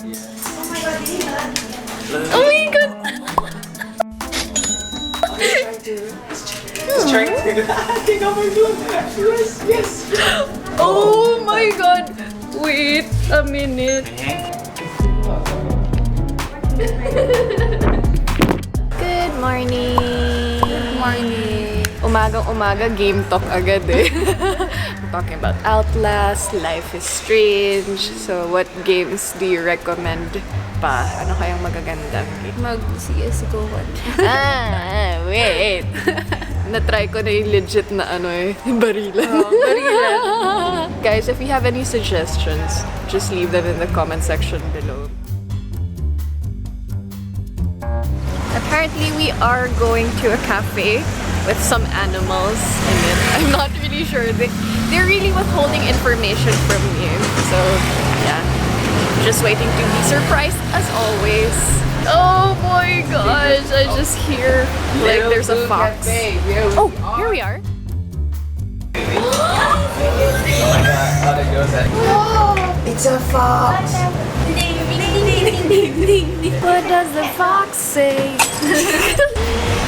Oh my god! He's trying to take off my glove. Yes. Oh my god! Wait a minute. Good morning. Good morning. Umagang-umaga, game talk agad eh. We're talking about Outlast, Life is Strange. So, what games do you recommend pa? Ano kayang magagandang game? Mag-CSGO. Wait. Na-try ko na yung legit na barilan. Barilan. Guys, if you have any suggestions, just leave them in the comment section below. Apparently, we are going to a cafe with some animals in it. I'm not really sure. They're really withholding information from you. So, yeah. Just waiting to be surprised as always. Oh my gosh, I just hear like there's a fox. Oh, here we are. It's a fox. What does the fox say?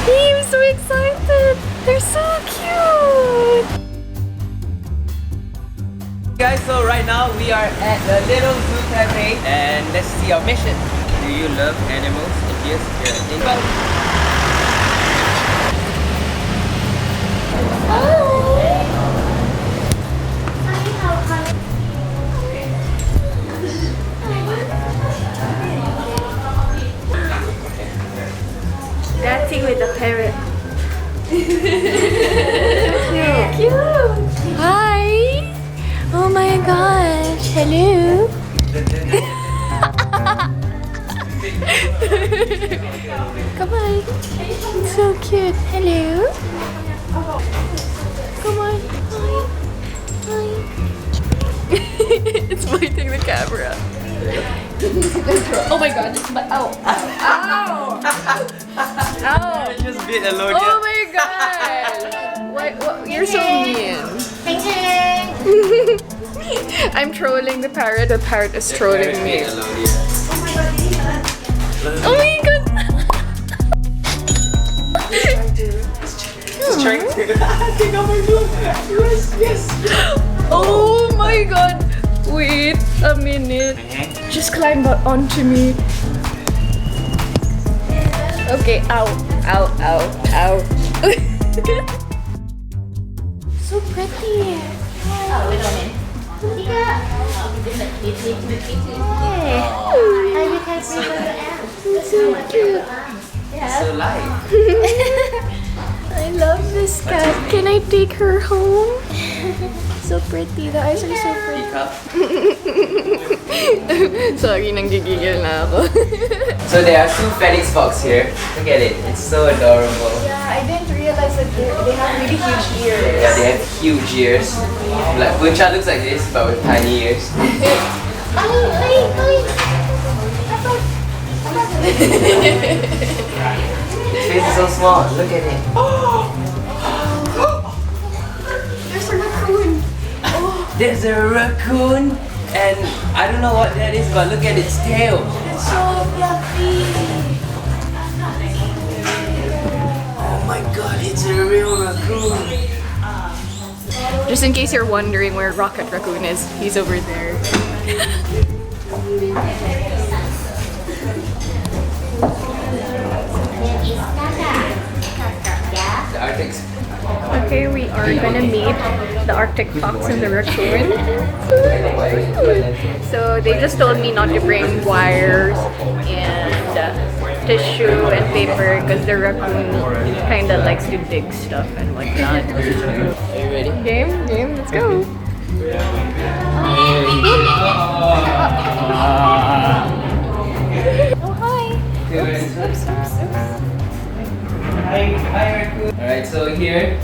I'm so excited. They're so cute. Guys, so right now we are at the Little Zoo Cafe and let's see our mission. Do you love animals? If yes, you're an animal. Dancing with the parrot. Cute. Hi. Oh my gosh. Hello. Come on. It's so cute. Hello. Come on. Hi. It's biting the camera. Oh my god. Ow. Ow. Ow. I just bit Alodia. Oh my god. What? You're so mean. I'm trolling the parrot. The parrot is trolling me. Oh my god. He's trying to take off my glove. Yes. Oh my god. Wait a minute. Just climb onto me. Okay, ow. Ow, ow, ow. So pretty. Oh, wait a minute. So cute. So light. I love this cat. Can I take her home? So pretty. The eyes are so pretty. Sorry, nanggigigil na ako. So there are two Fennec Fox here. Look at it. It's so adorable. Yeah, I didn't realize that they have really huge ears. Yeah, they have huge ears. Like Buncha looks like this, but with tiny ears. His face is so small. Look at it. There's a raccoon. There's a raccoon, and I don't know what that is, but look at its tail. It's so fluffy. Oh my god, it's a real raccoon. Just in case you're wondering where Rocket Raccoon is, he's over there. The Arctic's. Okay, we are gonna meet the Arctic fox and the raccoon. So they just told me not to bring wires and tissue and paper because the raccoon kind of likes to dig stuff and whatnot. Are you ready? Game, let's go. Oh hi. Oops. Hi, raccoon. Alright, so here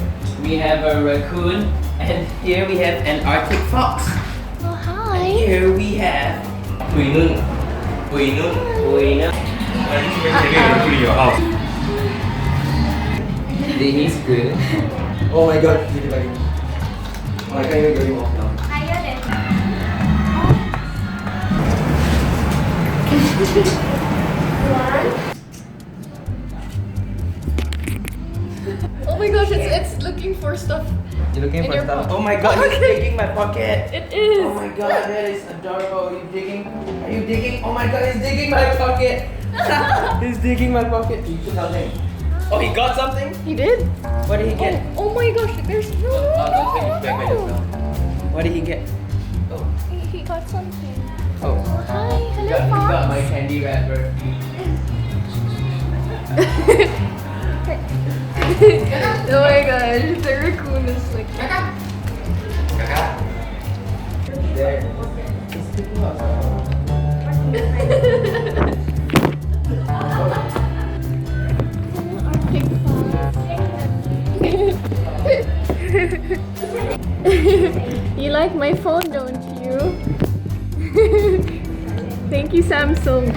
we have a raccoon, and here we have an Arctic fox. Oh hi. Here we have Huinun. He's good. Oh my god, really like. Oh, I can't even get him off now. Oh my gosh, it's looking for stuff. You're looking In for your stuff? pocket. Oh my god, it's digging my pocket! It is. Oh my god, that is adorable. Are you digging? Are you digging? Oh my god, he's digging my pocket! He's digging my pocket. You should tell him. Oh, he got something? He did. What did he get? Oh my gosh, there's no. Don't take it back by yourself. What did he get? Oh. He got something. Oh. Hi, He hello, got my Fox. candy wrapper. Oh my gosh, the raccoon is like. There. He's picking up. You like my phone, don't you? Thank you, Samsung.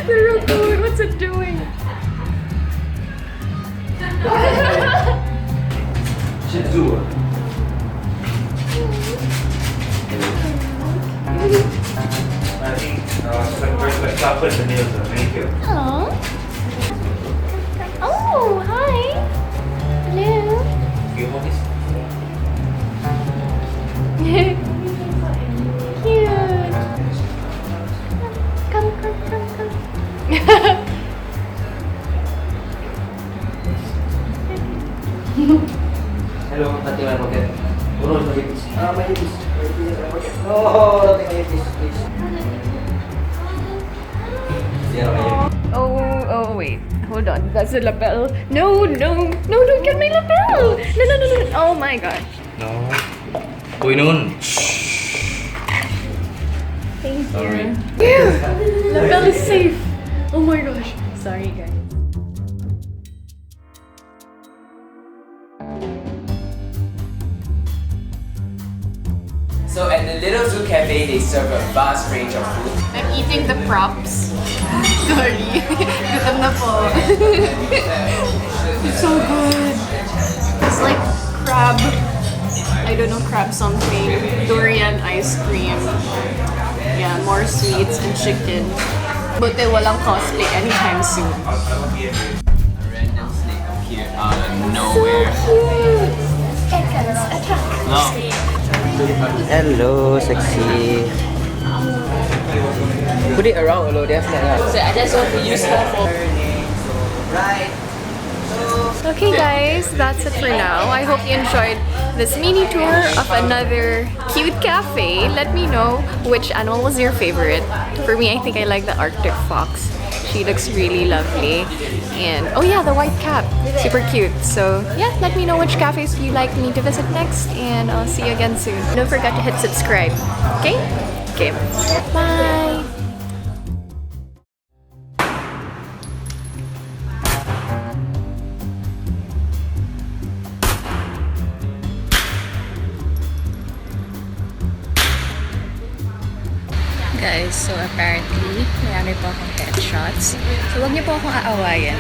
The raccoon, what's it doing? Shih Tzu. I think first couple the nails are manicure. Hello. Oh, hi. Hello. You hold this. Cute. Come. Hello, nothing in my pocket. Oh no, it's my earpiece. Ah, my earpiece. My earpiece in my pocket. No, nothing in my earpiece, please. Yeah, my earpiece. Oh, wait. Hold on. That's the lapel. No, don't get my lapel. No. Oh my god. No. Uy, noon. Thank Sorry. you. Yeah. Lapel is safe. Oh my gosh. Sorry, guys. So at the Little Zoo Cafe, they serve a vast range of food. I'm eating the props. Sorry. Gutom na po. It's so good. It's like crab. I don't know, crab something. Durian ice cream. Yeah, more sweets and chicken. Buti walang cosplay anytime soon. A random snake appeared out of nowhere. No. Hello, sexy. Put it around, Alodia. So I just want to use her for right. Okay guys, that's it for now. I hope you enjoyed this mini tour of another cute cafe. Let me know which animal was your favorite. For me, I think I like the Arctic fox. She looks really lovely. And oh yeah, the white cat. Super cute. So yeah, let me know which cafes you like me to visit next, and I'll see you again soon. Don't forget to hit subscribe. Okay? Okay. Bye! Guys, so apparently, marami po akong headshots. So, huwag niyo po akong aawayan.